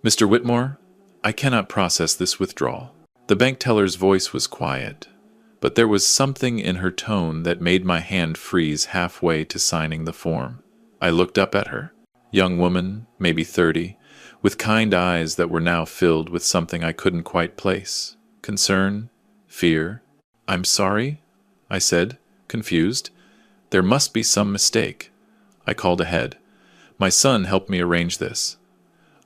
Mr. Whitmore, I cannot process this withdrawal. The bank teller's voice was quiet, but there was something in her tone that made my hand freeze halfway to signing the form. I looked up at her. Young woman, maybe 30, with kind eyes that were now filled with something I couldn't quite place. Concern? Fear? I'm sorry, I said, confused. There must be some mistake. I called ahead. My son helped me arrange this.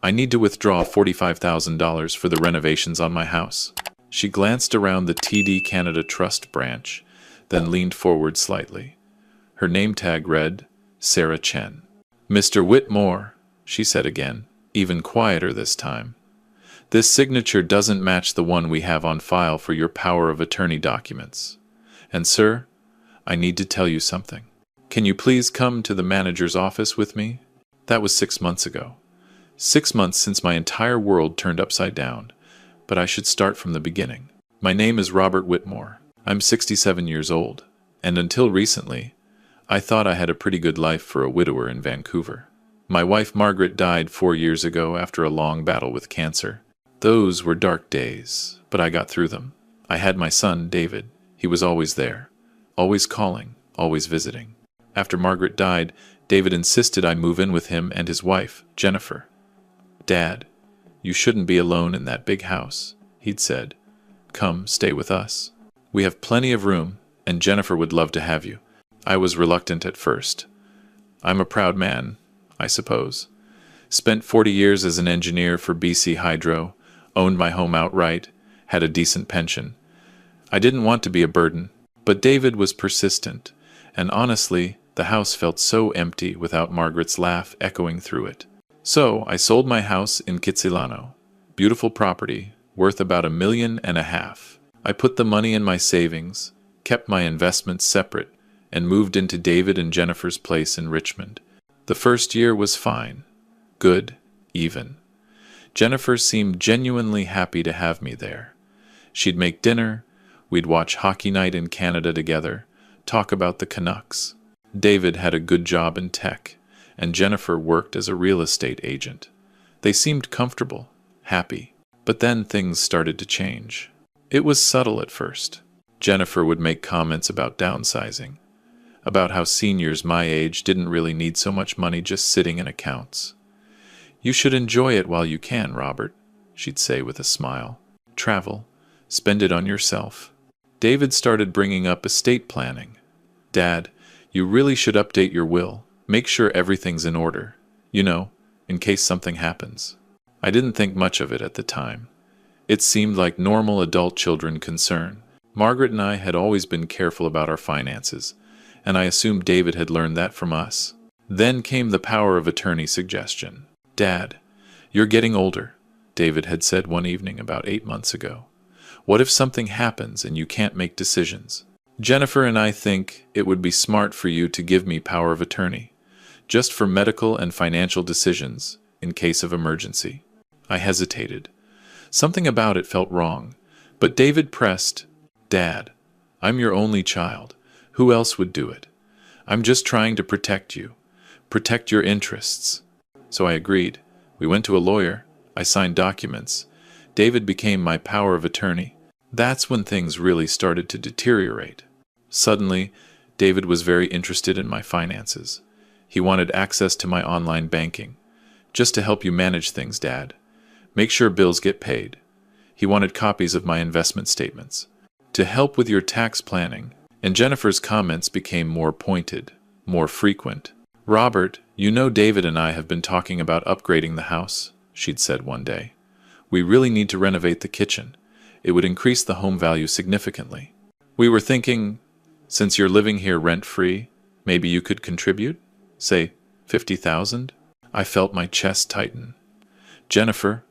I need to withdraw $45,000 for the renovations on my house. She glanced around the TD Canada Trust branch, then leaned forward slightly. Her name tag read, Sarah Chen. Mr. Whitmore, she said again, even quieter this time. This signature doesn't match the one we have on file for your power of attorney documents. And sir, I need to tell you something. Can you please come to the manager's office with me? That was 6 months ago. 6 months since my entire world turned upside down, but I should start from the beginning. My name is Robert Whitmore. I'm 67 years old, and until recently, I thought I had a pretty good life for a widower in Vancouver. My wife Margaret died 4 years ago after a long battle with cancer. Those were dark days, but I got through them. I had my son, David. He was always there, always calling, always visiting. After Margaret died, David insisted I move in with him and his wife, Jennifer. Dad, you shouldn't be alone in that big house, he'd said. Come, stay with us. We have plenty of room, and Jennifer would love to have you. I was reluctant at first. I'm a proud man, I suppose. Spent 40 years as an engineer for BC Hydro, owned my home outright, had a decent pension. I didn't want to be a burden, but David was persistent, and honestly, the house felt so empty without Margaret's laugh echoing through it. So I sold my house in Kitsilano. Beautiful property, worth about $1.5 million. I put the money in my savings, kept my investments separate, and moved into David and Jennifer's place in Richmond. The first year was fine. Good, even. Jennifer seemed genuinely happy to have me there. She'd make dinner, we'd watch hockey night in Canada together, talk about the Canucks. David had a good job in tech, and Jennifer worked as a real estate agent. They seemed comfortable, happy, but then things started to change. It was subtle at first. Jennifer would make comments about downsizing, about how seniors my age didn't really need so much money just sitting in accounts. You should enjoy it while you can, Robert, she'd say with a smile. Travel, spend it on yourself. David started bringing up estate planning. Dad, you really should update your will. Make sure everything's in order, you know, in case something happens. I didn't think much of it at the time. It seemed like normal adult children concern. Margaret and I had always been careful about our finances, and I assumed David had learned that from us. Then came the power of attorney suggestion. Dad, you're getting older, David had said one evening about 8 months ago. What if something happens and you can't make decisions? Jennifer and I think it would be smart for you to give me power of attorney, just for medical and financial decisions in case of emergency. I hesitated. Something about it felt wrong, but David pressed, Dad, I'm your only child. Who else would do it? I'm just trying to protect you, protect your interests. So I agreed. We went to a lawyer. I signed documents. David became my power of attorney. That's when things really started to deteriorate. Suddenly, David was very interested in my finances. He wanted access to my online banking. Just to help you manage things, Dad. Make sure bills get paid. He wanted copies of my investment statements. To help with your tax planning. And Jennifer's comments became more pointed, more frequent. Robert, you know David and I have been talking about upgrading the house, she'd said one day. We really need to renovate the kitchen. It would increase the home value significantly. We were thinking, since you're living here rent-free, maybe you could contribute? Say, $50,000? I felt my chest tighten. Jennifer,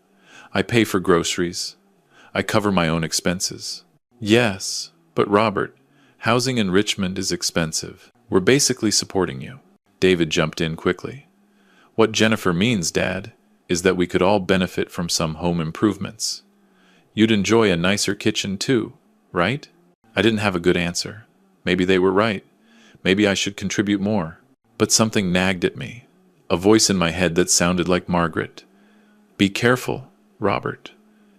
I pay for groceries. I cover my own expenses. Yes, but Robert, housing in Richmond is expensive. We're basically supporting you. David jumped in quickly. What Jennifer means, Dad, is that we could all benefit from some home improvements. You'd enjoy a nicer kitchen too, right? I didn't have a good answer. Maybe they were right. Maybe I should contribute more. But something nagged at me. A voice in my head that sounded like Margaret. Be careful, Robert.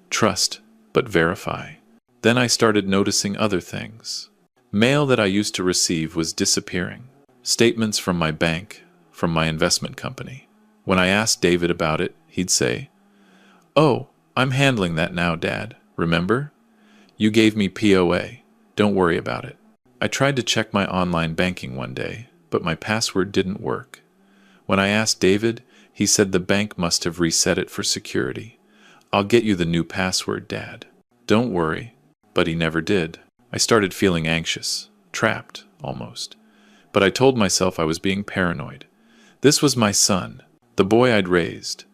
Trust, but verify. Then I started noticing other things. Mail that I used to receive was disappearing. Statements from my bank, from my investment company. When I asked David about it, he'd say, "Oh, I'm handling that now, Dad. Remember? You gave me POA. Don't worry about it." I tried to check my online banking one day, but my password didn't work. When I asked David, he said the bank must have reset it for security. "I'll get you the new password, Dad. Don't worry." But he never did. I started feeling anxious, trapped, almost. But I told myself I was being paranoid. This was my son, the boy I'd raised,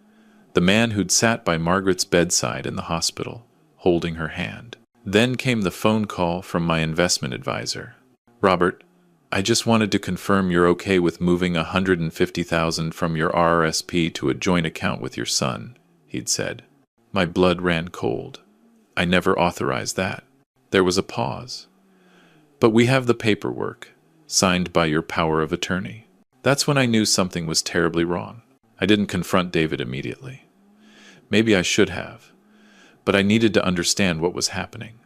the man who'd sat by Margaret's bedside in the hospital, holding her hand. Then came the phone call from my investment advisor. "Robert, I just wanted to confirm you're okay with moving $150,000 from your RRSP to a joint account with your son," he'd said. My blood ran cold. I never authorized that. There was a pause. "But we have the paperwork, signed by your power of attorney." That's when I knew something was terribly wrong. I didn't confront David immediately. Maybe I should have. But I needed to understand what was happening.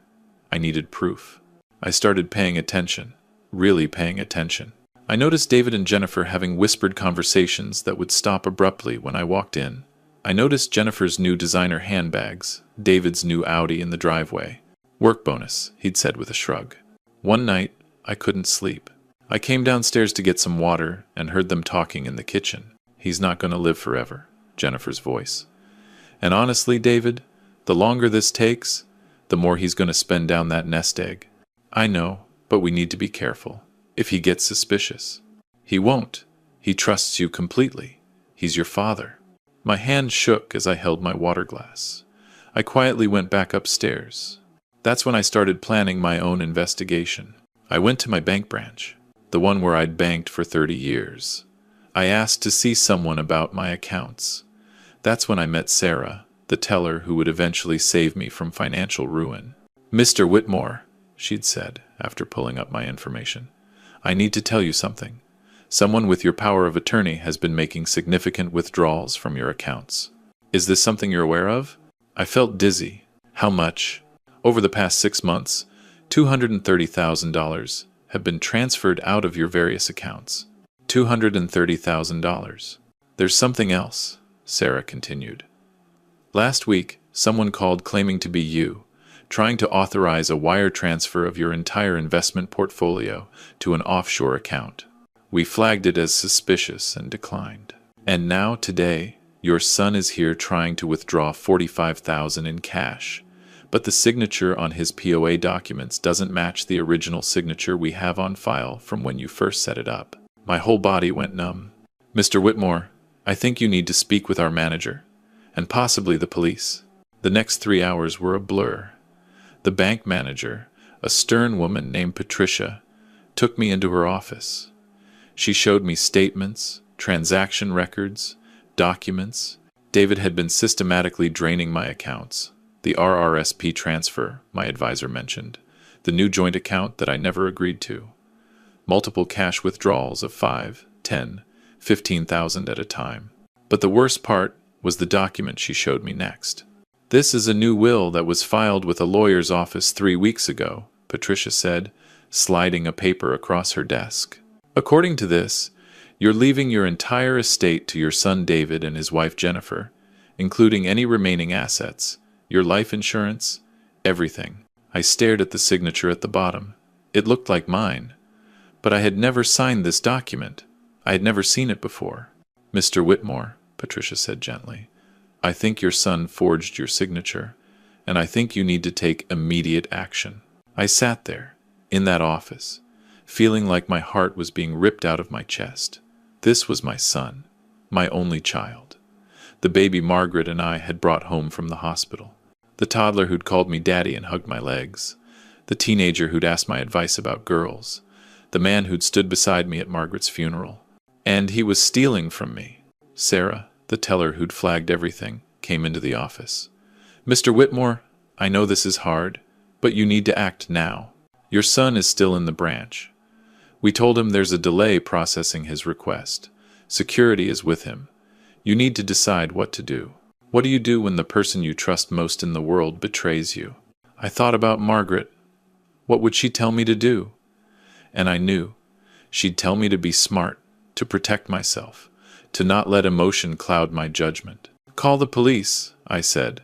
I needed proof. I started paying attention, really paying attention. I noticed David and Jennifer having whispered conversations that would stop abruptly when I walked in. I noticed Jennifer's new designer handbags, David's new Audi in the driveway. "Work bonus," he'd said with a shrug. One night, I couldn't sleep. I came downstairs to get some water and heard them talking in the kitchen. "He's not going to live forever," Jennifer's voice. "And honestly, David, the longer this takes, the more he's going to spend down that nest egg." "I know, but we need to be careful. If he gets suspicious." "He won't. He trusts you completely. He's your father." My hand shook as I held my water glass. I quietly went back upstairs. That's when I started planning my own investigation. I went to my bank branch, the one where I'd banked for 30 years. I asked to see someone about my accounts. That's when I met Sarah, the teller who would eventually save me from financial ruin. "Mr. Whitmore," she'd said, after pulling up my information, "I need to tell you something. Someone with your power of attorney has been making significant withdrawals from your accounts. Is this something you're aware of?" I felt dizzy. "How much?" "Over the past 6 months, $230,000 have been transferred out of your various accounts." $230,000. "There's something else," Sarah continued. "Last week, someone called claiming to be you, trying to authorize a wire transfer of your entire investment portfolio to an offshore account. We flagged it as suspicious and declined. And now, today, your son is here trying to withdraw $45,000 in cash, but the signature on his POA documents doesn't match the original signature we have on file from when you first set it up." My whole body went numb. "Mr. Whitmore, I think you need to speak with our manager, and possibly the police." The next 3 hours were a blur. The bank manager, a stern woman named Patricia, took me into her office. She showed me statements, transaction records, documents. David had been systematically draining my accounts. The RRSP transfer, my advisor mentioned, the new joint account that I never agreed to. Multiple cash withdrawals of 5, 10, 15,000 at a time. But the worst part was the document she showed me next. "This is a new will that was filed with a lawyer's office 3 weeks ago," Patricia said, sliding a paper across her desk. "According to this, you're leaving your entire estate to your son David and his wife Jennifer, including any remaining assets, your life insurance, everything." I stared at the signature at the bottom. It looked like mine. But I had never signed this document. I had never seen it before. "Mr. Whitmore," Patricia said gently, "I think your son forged your signature, and I think you need to take immediate action." I sat there, in that office, feeling like my heart was being ripped out of my chest. This was my son, my only child. The baby Margaret and I had brought home from the hospital. The toddler who'd called me daddy and hugged my legs. The teenager who'd asked my advice about girls. The man who'd stood beside me at Margaret's funeral. And he was stealing from me. Sarah, the teller who'd flagged everything, came into the office. "Mr. Whitmore, I know this is hard, but you need to act now. Your son is still in the branch. We told him there's a delay processing his request. Security is with him. You need to decide what to do." What do you do when the person you trust most in the world betrays you? I thought about Margaret. What would she tell me to do? And I knew. She'd tell me to be smart, to protect myself, to not let emotion cloud my judgment. Call the police, I said.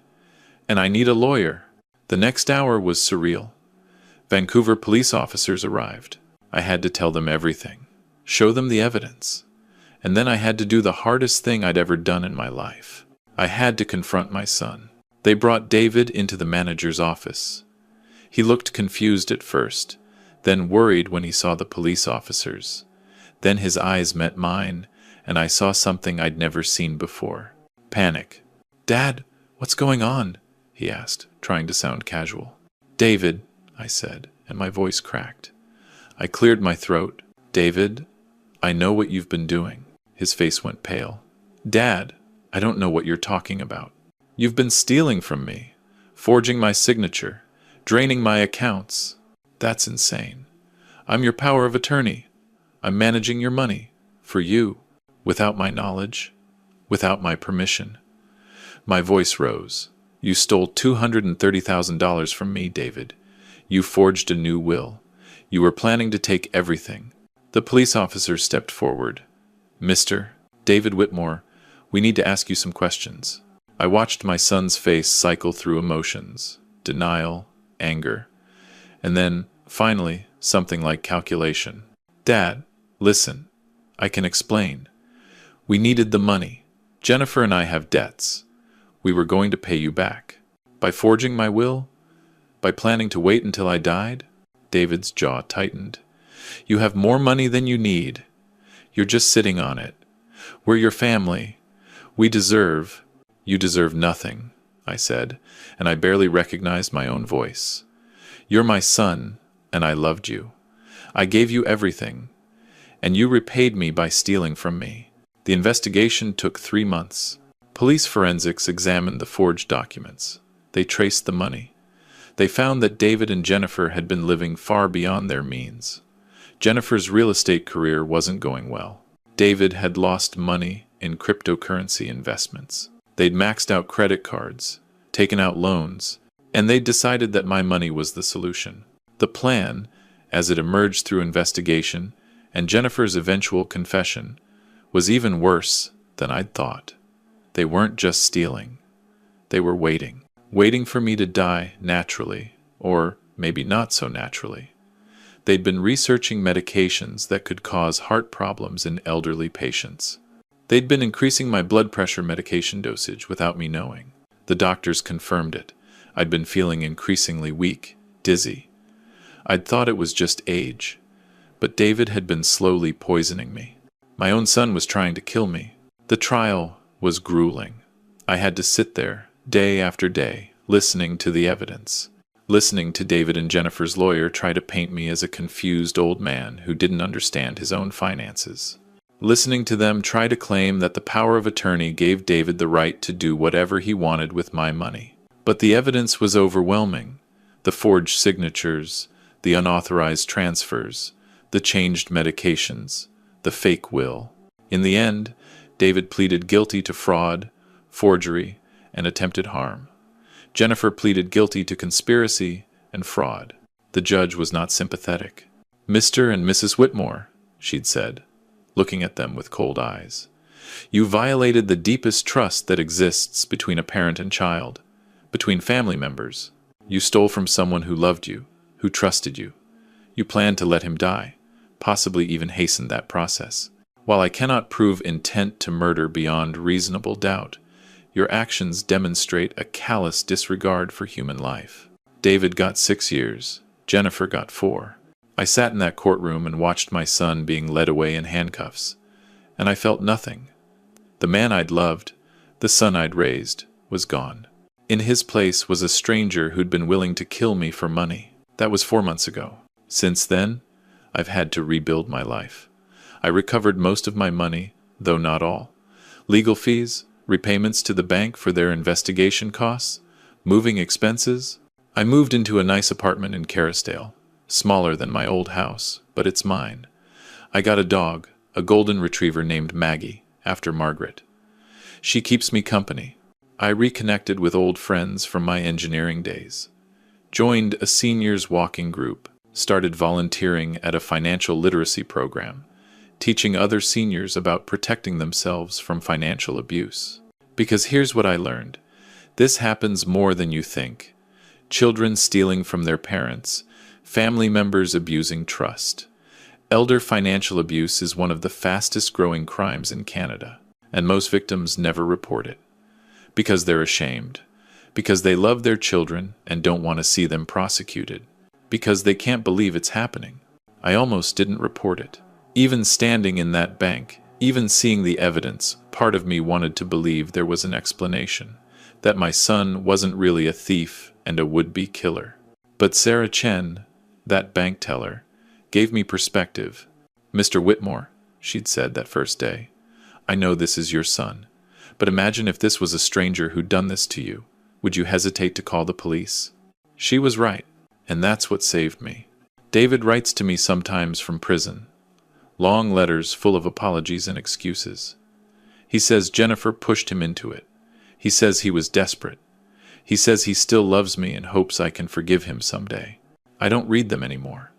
And I need a lawyer. The next hour was surreal. Vancouver police officers arrived. I had to tell them everything, show them the evidence. And then I had to do the hardest thing I'd ever done in my life. I had to confront my son. They brought David into the manager's office. He looked confused at first, then worried when he saw the police officers. Then his eyes met mine, and I saw something I'd never seen before. Panic. "Dad, what's going on?" he asked, trying to sound casual. "David," I said, and my voice cracked. I cleared my throat. "David, I know what you've been doing." His face went pale. "Dad, I don't know what you're talking about. You've been stealing from me, forging my signature, draining my accounts. That's insane. I'm your power of attorney. I'm managing your money. For you. Without my knowledge. Without my permission." My voice rose. "You stole $230,000 from me, David. You forged a new will. You were planning to take everything." The police officer stepped forward. "Mr. David Whitmore, we need to ask you some questions." I watched my son's face cycle through emotions, denial, anger, and then, finally, something like calculation. "Dad, listen. I can explain. We needed the money. Jennifer and I have debts. We were going to pay you back. By forging my will? By planning to wait until I died?" David's jaw tightened. "You have more money than you need. You're just sitting on it. We're your family. You deserve nothing," I said, and I barely recognized my own voice. "You're my son, and I loved you. I gave you everything, and you repaid me by stealing from me." The investigation took 3 months. Police forensics examined the forged documents. They traced the money. They found that David and Jennifer had been living far beyond their means. Jennifer's real estate career wasn't going well. David had lost money in cryptocurrency investments. They'd maxed out credit cards, taken out loans, and they'd decided that my money was the solution. The plan, as it emerged through investigation and Jennifer's eventual confession, was even worse than I'd thought. They weren't just stealing. They were waiting. Waiting for me to die naturally, or maybe not so naturally. They'd been researching medications that could cause heart problems in elderly patients. They'd been increasing my blood pressure medication dosage without me knowing. The doctors confirmed it. I'd been feeling increasingly weak, dizzy. I'd thought it was just age. But David had been slowly poisoning me. My own son was trying to kill me. The trial was grueling. I had to sit there, day after day, listening to the evidence. Listening to David and Jennifer's lawyer try to paint me as a confused old man who didn't understand his own finances. Listening to them try to claim that the power of attorney gave David the right to do whatever he wanted with my money. But the evidence was overwhelming. The forged signatures, the unauthorized transfers, the changed medications, the fake will. In the end, David pleaded guilty to fraud, forgery, and attempted harm. Jennifer pleaded guilty to conspiracy and fraud. The judge was not sympathetic. "Mr. and Mrs. Whitmore," she'd said, looking at them with cold eyes, "you violated the deepest trust that exists between a parent and child, between family members. You stole from someone who loved you, who trusted you. You planned to let him die, possibly even hasten that process. While I cannot prove intent to murder beyond reasonable doubt, your actions demonstrate a callous disregard for human life." David got 6 years. Jennifer got 4. I sat in that courtroom and watched my son being led away in handcuffs, and I felt nothing. The man I'd loved, the son I'd raised, was gone. In his place was a stranger who'd been willing to kill me for money. That was 4 months ago. Since then, I've had to rebuild my life. I recovered most of my money, though not all. Legal fees, repayments to the bank for their investigation costs, moving expenses. I moved into a nice apartment in Kerrisdale, smaller than my old house, but it's mine. I got a dog, a golden retriever named Maggie, after Margaret. She keeps me company. I reconnected with old friends from my engineering days, joined a seniors walking group, started volunteering at a financial literacy program, teaching other seniors about protecting themselves from financial abuse. Because here's what I learned. This happens more than you think. Children stealing from their parents, family members abusing trust. Elder financial abuse is one of the fastest growing crimes in Canada, and most victims never report it. Because they're ashamed. Because they love their children and don't want to see them prosecuted. Because they can't believe it's happening. I almost didn't report it. Even standing in that bank, even seeing the evidence, part of me wanted to believe there was an explanation, that my son wasn't really a thief and a would-be killer. But Sarah Chen, that bank teller, gave me perspective. "Mr. Whitmore," she'd said that first day, "I know this is your son, but imagine if this was a stranger who'd done this to you. Would you hesitate to call the police?" She was right, and that's what saved me. David writes to me sometimes from prison. Long letters full of apologies and excuses. He says Jennifer pushed him into it. He says he was desperate. He says he still loves me and hopes I can forgive him someday. I don't read them anymore.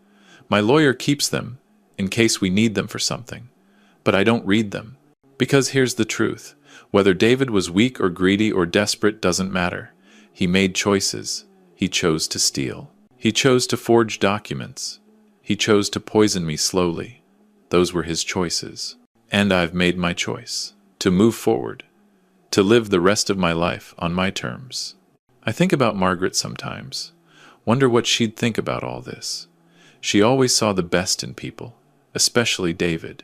My lawyer keeps them, in case we need them for something. But I don't read them. Because here's the truth. Whether David was weak or greedy or desperate doesn't matter. He made choices. He chose to steal. He chose to forge documents. He chose to poison me slowly. Those were his choices. And I've made my choice. To move forward. To live the rest of my life on my terms. I think about Margaret sometimes. Wonder what she'd think about all this. She always saw the best in people, especially David.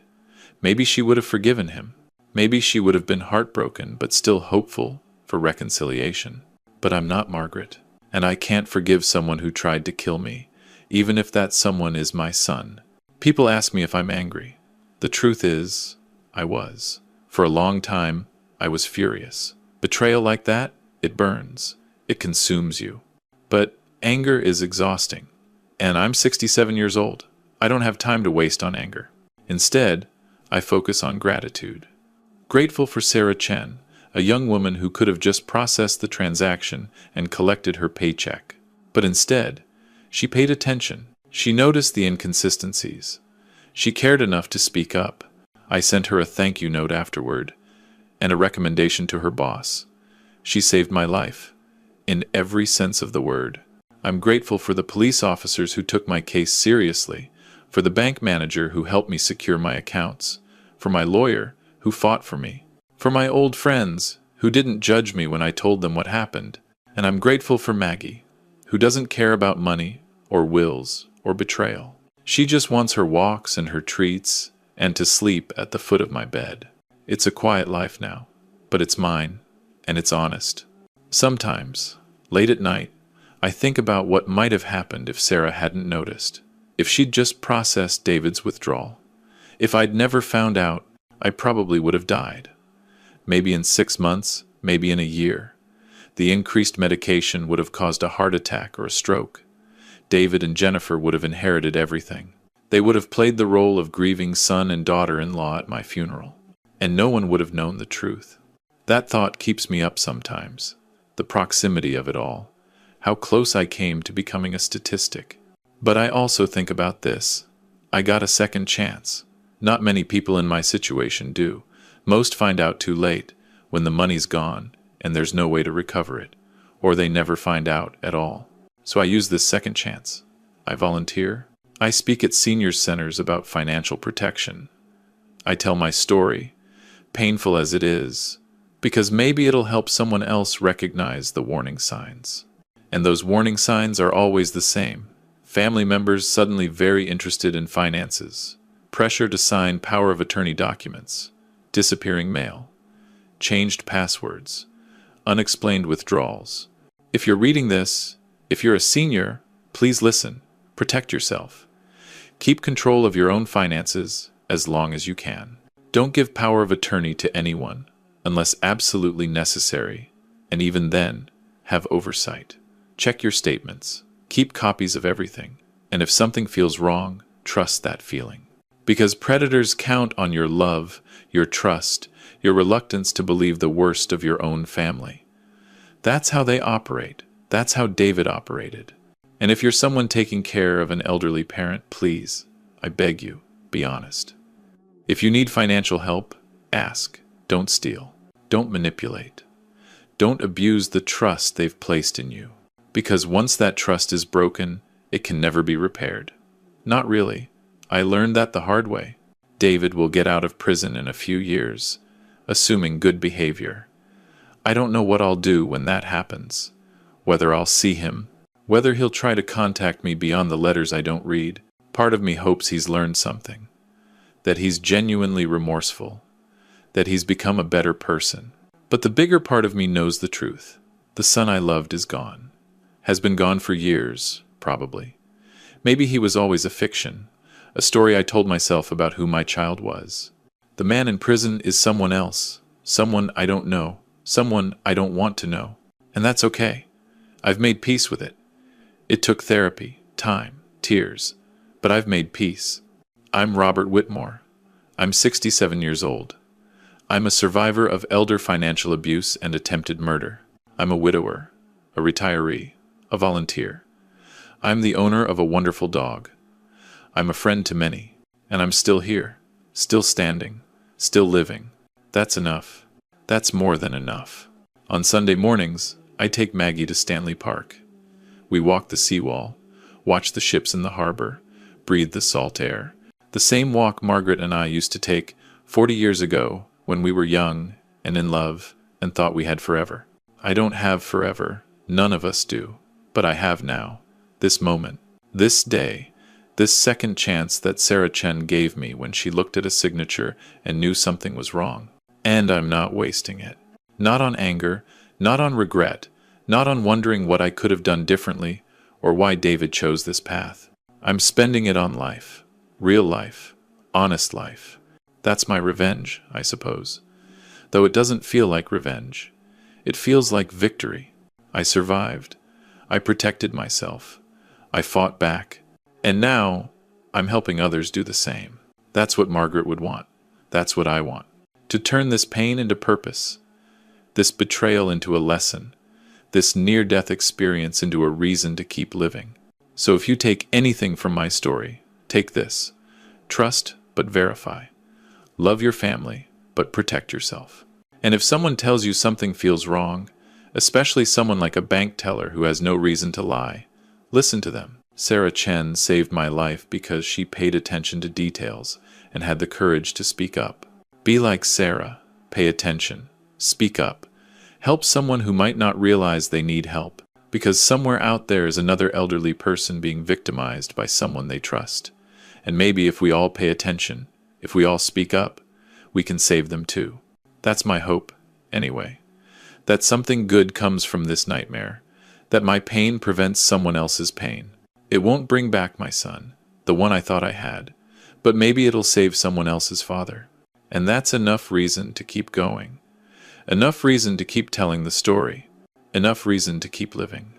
Maybe she would have forgiven him. Maybe she would have been heartbroken but still hopeful for reconciliation. But I'm not Margaret, and I can't forgive someone who tried to kill me, even if that someone is my son. People ask me if I'm angry. The truth is, I was. For a long time, I was furious. Betrayal like that, it burns. It consumes you. But anger is exhausting. And I'm 67 years old. I don't have time to waste on anger. Instead, I focus on gratitude. Grateful for Sarah Chen, a young woman who could have just processed the transaction and collected her paycheck. But instead, she paid attention. She noticed the inconsistencies. She cared enough to speak up. I sent her a thank you note afterward, and a recommendation to her boss. She saved my life, in every sense of the word. I'm grateful for the police officers who took my case seriously, for the bank manager who helped me secure my accounts, for my lawyer who fought for me, for my old friends who didn't judge me when I told them what happened, and I'm grateful for Maggie, who doesn't care about money or wills or betrayal. She just wants her walks and her treats and to sleep at the foot of my bed. It's a quiet life now, but it's mine, and it's honest. Sometimes, late at night, I think about what might have happened if Sarah hadn't noticed, if she'd just processed David's withdrawal. If I'd never found out, I probably would have died. Maybe in 6 months, maybe in a year. The increased medication would have caused a heart attack or a stroke. David and Jennifer would have inherited everything. They would have played the role of grieving son and daughter-in-law at my funeral. And no one would have known the truth. That thought keeps me up sometimes. The proximity of it all. How close I came to becoming a statistic. But I also think about this. I got a second chance. Not many people in my situation do. Most find out too late, when the money's gone, and there's no way to recover it. Or they never find out at all. So I use this second chance. I volunteer. I speak at senior centers about financial protection. I tell my story, painful as it is, because maybe it'll help someone else recognize the warning signs. And those warning signs are always the same. Family members suddenly very interested in finances. Pressure to sign power of attorney documents. Disappearing mail. Changed passwords. Unexplained withdrawals. If you're reading this, if you're a senior, please listen. Protect yourself. Keep control of your own finances as long as you can. Don't give power of attorney to anyone unless absolutely necessary, and even then, have oversight. Check your statements. Keep copies of everything. And if something feels wrong, trust that feeling. Because predators count on your love, your trust, your reluctance to believe the worst of your own family. That's how they operate. That's how David operated. And if you're someone taking care of an elderly parent, please, I beg you, be honest. If you need financial help, ask. Don't steal. Don't manipulate. Don't abuse the trust they've placed in you. Because once that trust is broken, it can never be repaired. Not really. I learned that the hard way. David will get out of prison in a few years, assuming good behavior. I don't know what I'll do when that happens. Whether I'll see him, whether he'll try to contact me beyond the letters I don't read. Part of me hopes he's learned something. That he's genuinely remorseful. That he's become a better person. But the bigger part of me knows the truth. The son I loved is gone. Has been gone for years, probably. Maybe he was always a fiction, a story I told myself about who my child was. The man in prison is someone else, someone I don't know, someone I don't want to know. And that's okay. I've made peace with it. It took therapy, time, tears, but I've made peace. I'm Robert Whitmore. I'm 67 years old. I'm a survivor of elder financial abuse and attempted murder. I'm a widower, a retiree, a volunteer. I'm the owner of a wonderful dog. I'm a friend to many, and I'm still here, still standing, still living. That's enough. That's more than enough. On Sunday mornings, I take Maggie to Stanley Park. We walk the seawall, watch the ships in the harbor, breathe the salt air. The same walk Margaret and I used to take 40 years ago when we were young and in love and thought we had forever. I don't have forever. None of us do. But I have now. This moment. This day. This second chance that Sarah Chen gave me when she looked at a signature and knew something was wrong. And I'm not wasting it. Not on anger, not on regret, not on wondering what I could have done differently or why David chose this path. I'm spending it on life. Real life. Honest life. That's my revenge, I suppose. Though it doesn't feel like revenge. It feels like victory. I survived. I protected myself. I fought back. And now, I'm helping others do the same. That's what Margaret would want. That's what I want. To turn this pain into purpose. This betrayal into a lesson. This near-death experience into a reason to keep living. So if you take anything from my story, take this. Trust, but verify. Love your family, but protect yourself. And if someone tells you something feels wrong, especially someone like a bank teller who has no reason to lie, listen to them. Sarah Chen saved my life because she paid attention to details and had the courage to speak up. Be like Sarah. Pay attention. Speak up. Help someone who might not realize they need help, because somewhere out there is another elderly person being victimized by someone they trust. And maybe if we all pay attention, if we all speak up, we can save them too. That's my hope, anyway. That something good comes from this nightmare. That my pain prevents someone else's pain. It won't bring back my son, the one I thought I had, but maybe it'll save someone else's father. And that's enough reason to keep going. Enough reason to keep telling the story. Enough reason to keep living.